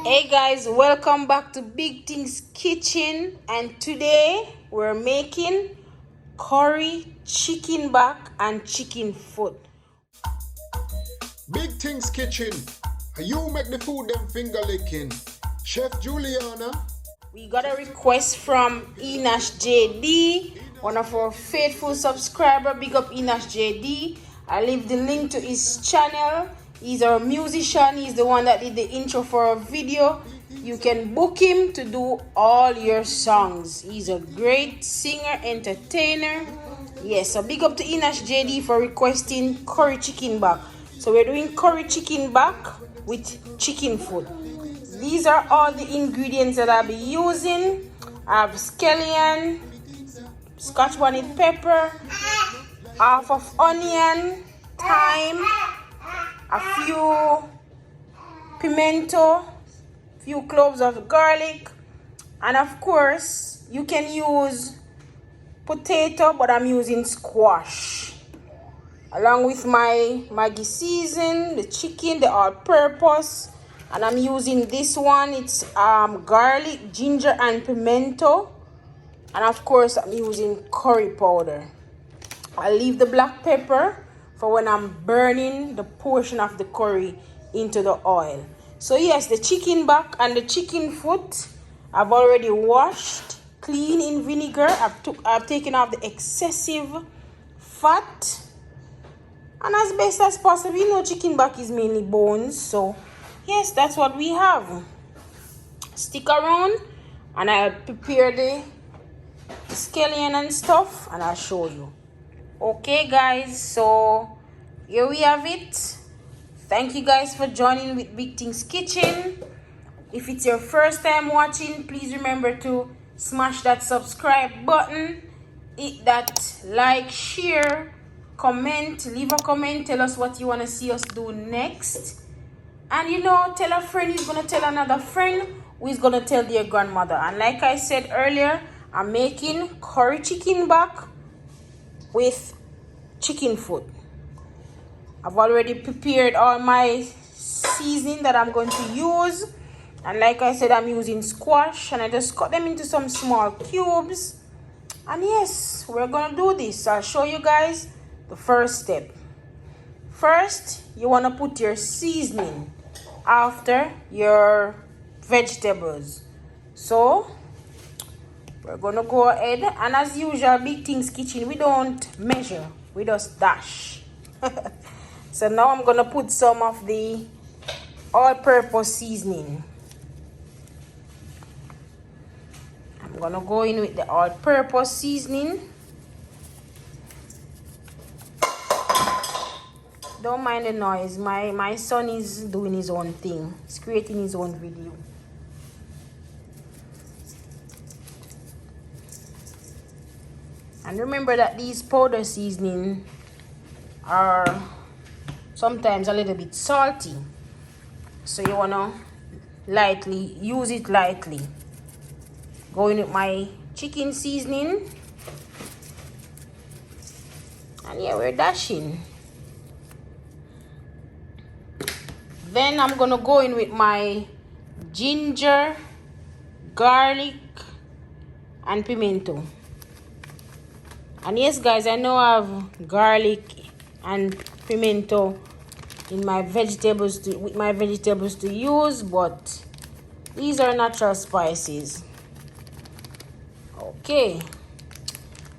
Hey guys, welcome back to Big Things Kitchen, and today we're making curry chicken back and chicken foot. Big Things Kitchen. You make the food them finger licking. Chef Juliana. We got a request from Enash JD, one of our faithful subscriber. Big up Enash JD. I leave the link to his channel. He's our musician. He's the one that did the intro for our video. You can book him to do all your songs. He's a great singer, entertainer. Yes, so big up to Enash JD for requesting curry chicken back. So we're doing curry chicken back with chicken foot. These are all the ingredients that I'll be using. I have scallion, scotch bonnet pepper, half of onion, thyme, a few pimento, few cloves of garlic, and of course you can use potato, but I'm using squash, along with my Maggi season, the chicken, the all-purpose, and I'm using this one. It's garlic, ginger, and pimento, and of course I'm using curry powder. I'll leave the black pepper for when I'm burning the portion of the curry into the oil. So yes, the chicken back and the chicken foot I've already washed clean in vinegar. I've taken off the excessive fat, and as best as possible, you know, chicken back is mainly bones. So yes, that's what we have. Stick around and I'll prepare the scallion and stuff, and I'll show you. Okay guys, so here we have it. Thank you guys for joining with Big Things Kitchen. If it's your first time watching, please remember to smash that subscribe button, hit that like, share, comment, leave a comment, tell us what you want to see us do next. And you know, tell a friend who's going to tell another friend who is going to tell their grandmother. And like I said earlier, I'm making curry chicken back with chicken foot. I've already prepared all my seasoning that I'm going to use, and like I said, I'm using squash, and I just cut them into some small cubes. And yes, we're gonna do this. I'll show you guys the first step. First, you want to put your seasoning after your vegetables. So we're gonna go ahead, and as usual, Big Things Kitchen, we don't measure, we just dash. So now I'm gonna put some of the all-purpose seasoning. I'm gonna go in with the all-purpose seasoning. Don't mind the noise. My son is doing his own thing. He's creating his own video. And remember that these powder seasoning are sometimes a little bit salty, so you wanna use it lightly. Going with my chicken seasoning, and yeah, we're dashing. Then I'm gonna go in with my ginger, garlic, and pimento. And yes guys, I know I have garlic and pimento in my vegetables with my vegetables to use, but these are natural spices. Okay,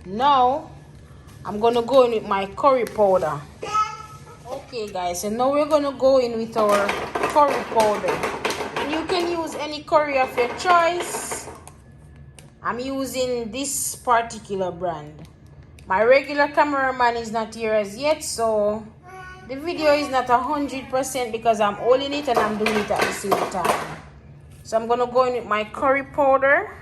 now I'm gonna go in with my curry powder. Okay guys, so now we're gonna go in with our curry powder, and you can use any curry of your choice. I'm using this particular brand. My regular cameraman is not here as yet, so the video is not 100% because I'm holding it and I'm doing it at the same time. So I'm gonna go in with my curry powder.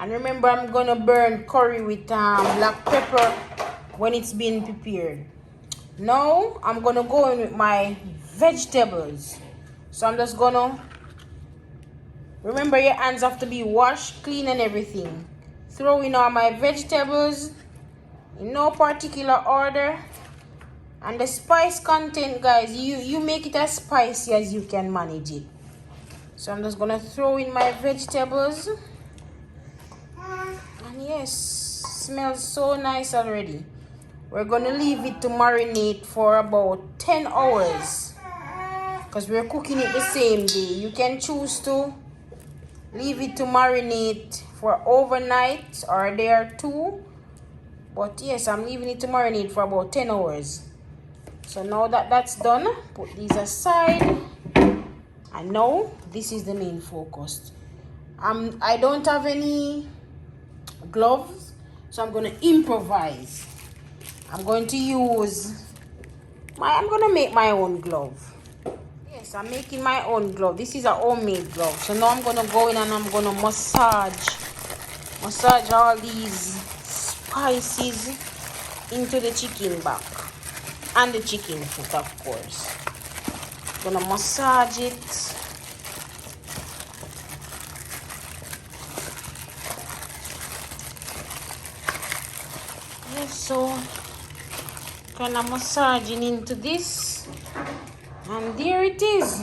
And remember, I'm gonna burn curry with black pepper when it's being prepared. Now I'm gonna go in with my vegetables. So I'm just gonna, remember, your hands have to be washed, clean, and everything. Throw in all my vegetables in no particular order, And the spice content, guys, you make it as spicy as you can manage it. So I'm just gonna throw in my vegetables. And yes, smells so nice already. We're gonna leave it to marinate for about 10 hours because we're cooking it the same day. You can choose to leave it to marinate for overnight or a day or two, but yes, I'm leaving it to marinate for about 10 hours. So now that that's done, put these aside. And now this is the main focus. I don't have any gloves, so I'm gonna improvise. I'm going to I'm gonna make my own glove. Yes, I'm making my own glove. This is a homemade glove. So now I'm gonna go in and I'm gonna massage all these spices into the chicken back and the chicken foot, of course. Gonna massage it. Yes, so kind of massaging into this, and there it is.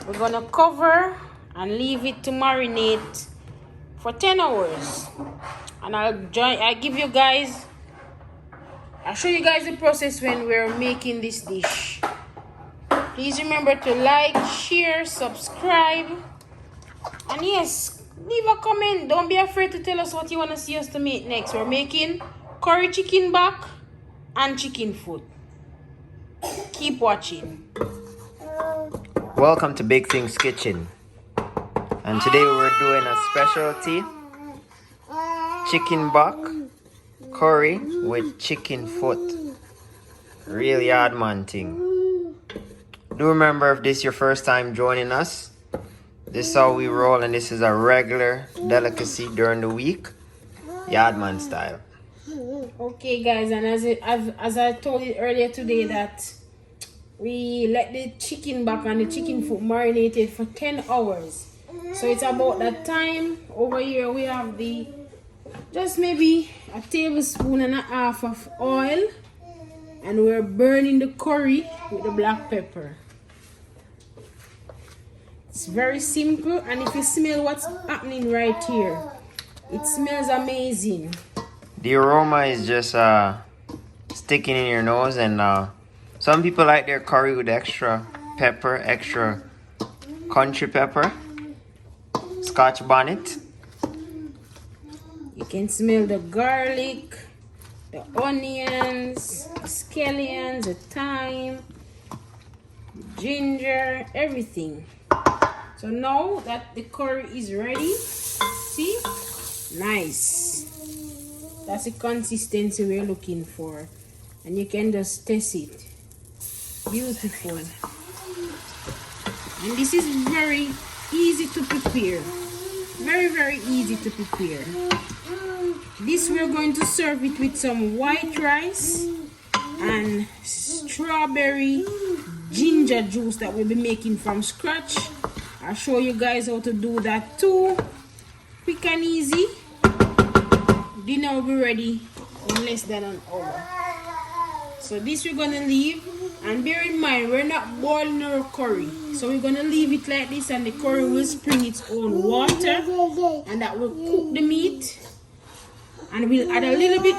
We're gonna cover and leave it to marinate for 10 hours, and I'll show you guys the process when we're making this dish. Please remember to like, share, subscribe, and yes, leave a comment. Don't be afraid to tell us what you want to see us to make next. We're making curry chicken back and chicken foot. Keep watching. Welcome to Big Things Kitchen, and today we're doing a specialty chicken back curry with chicken foot. Really hard man thing. Do remember, if this is your first time joining us, this is how we roll, and this is a regular delicacy during the week, Yardman style. Okay guys, and as I told you earlier today, that we let the chicken back and the chicken foot marinated for 10 hours. So it's about that time. Over here we have just maybe a tablespoon and a half of oil, and we're burning the curry with the black pepper. It's very simple, and if you smell what's happening right here, it smells amazing. The aroma is just sticking in your nose, and some people like their curry with extra pepper, extra country pepper, Scotch bonnet. You can smell the garlic, the onions, the scallions, the thyme, ginger, everything. So now that the curry is ready, see, nice. That's the consistency we're looking for, and you can just test it. Beautiful. And this is very easy to prepare. Very, very easy to prepare. This we're going to serve it with some white rice and strawberry ginger juice that we'll be making from scratch. I'll show you guys how to do that too. Quick and easy. Dinner will be ready in less than an hour. So this we're gonna leave, and bear in mind we're not boiling our curry, so we're gonna leave it like this, and the curry will spring its own water, and that will cook the meat, and we'll add a little bit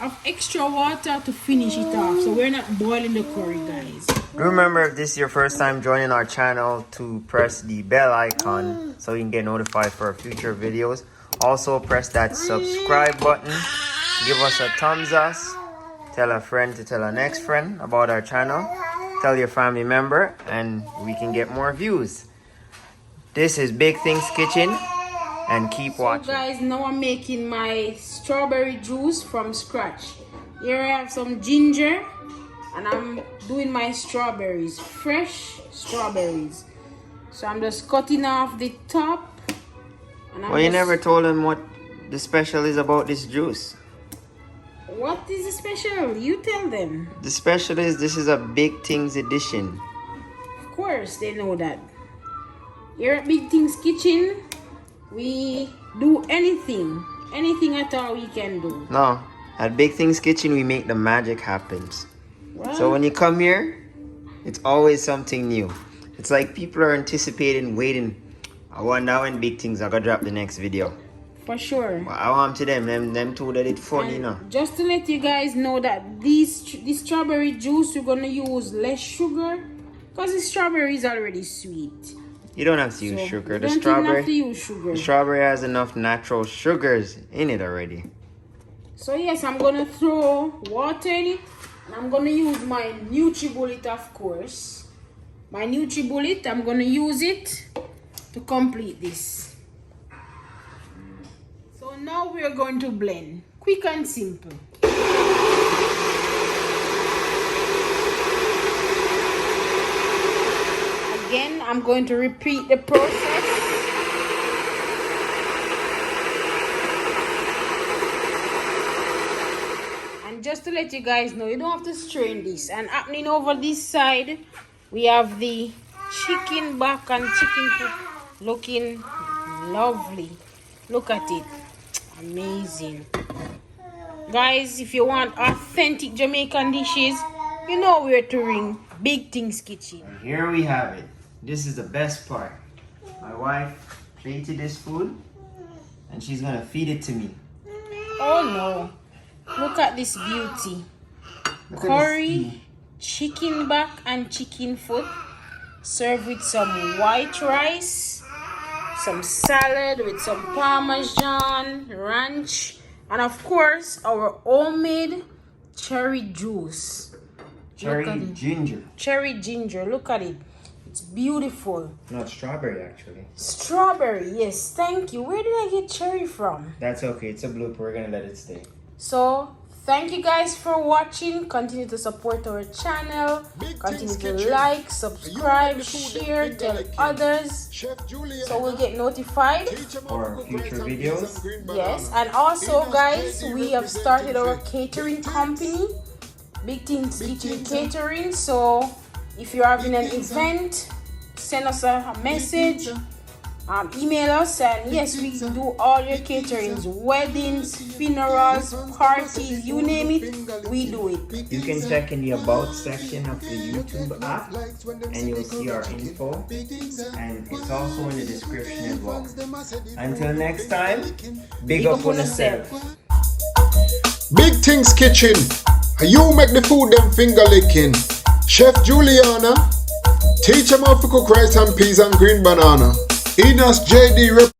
of extra water to finish it off. So we're not boiling the curry, guys. Remember, if this is your first time joining our channel, to press the bell icon so you can get notified for our future videos. Also press that subscribe button, give us a thumbs up, tell a friend to tell a next friend about our channel, tell your family member, and we can get more views. This is Big Things Kitchen, and keep watching. So guys, now I'm making my strawberry juice from scratch. Here I have some ginger, and I'm doing my strawberries, fresh strawberries. So I'm just cutting off the top. Well, you never told them what the special is about this juice. What is the special? You tell them. The special is, this is a Big Things edition. Of course, they know that. Here at Big Things Kitchen, we do anything at all we can do. No, at Big Things Kitchen, we make the magic happen. So when you come here, it's always something new. It's like people are anticipating, waiting. I wonder when big things are gonna drop the next video. For sure. But I want to them two that it's funny, you know. Just to let you guys know that this strawberry juice, we're gonna use less sugar because the strawberry is already sweet. You don't have to use sugar. You don't have to use sugar. The strawberry has enough natural sugars in it already. So yes, I'm gonna throw water in it, and I'm gonna use my NutriBullet, of course. My NutriBullet, I'm gonna use it to complete this. So now we are going to blend, quick and simple. Again, I'm going to repeat the process. And just to let you guys know, you don't have to strain this. And happening over this side, we have the chicken back and chicken foot looking lovely. Look at it. Amazing. Guys, if you want authentic Jamaican dishes, you know where to ring. Big Things Kitchen. And here we have it. This is the best part. My wife plated this food and she's gonna feed it to me. Oh no. Look at this beauty. Look Curry, chicken back and chicken foot. Served with some white rice, some salad with some parmesan, ranch, and of course our homemade cherry juice. Cherry ginger. Cherry ginger, look at it. It's beautiful. Not strawberry, actually. Strawberry, yes, thank you. Where did I get cherry from? That's okay. It's a blooper. We're gonna let it stay. So, thank you guys for watching. Continue to support our channel. Continue to like, subscribe, share, tell others. So we'll get notified For future videos. Yes, and also guys, we have started our catering company, Big Things Kitchen Catering. So if you're having an event, send us a message, email us, and yes, we do all your caterings, weddings, funerals, parties, you name it, we do it. You can check in the about section of the YouTube app and you'll see our info, and it's also in the description as well. Until next time, big up on yourself. Big Things Kitchen. You make the food them finger licking. Chef Juliana, teach them how to cook rice and peas and green banana. Enos JD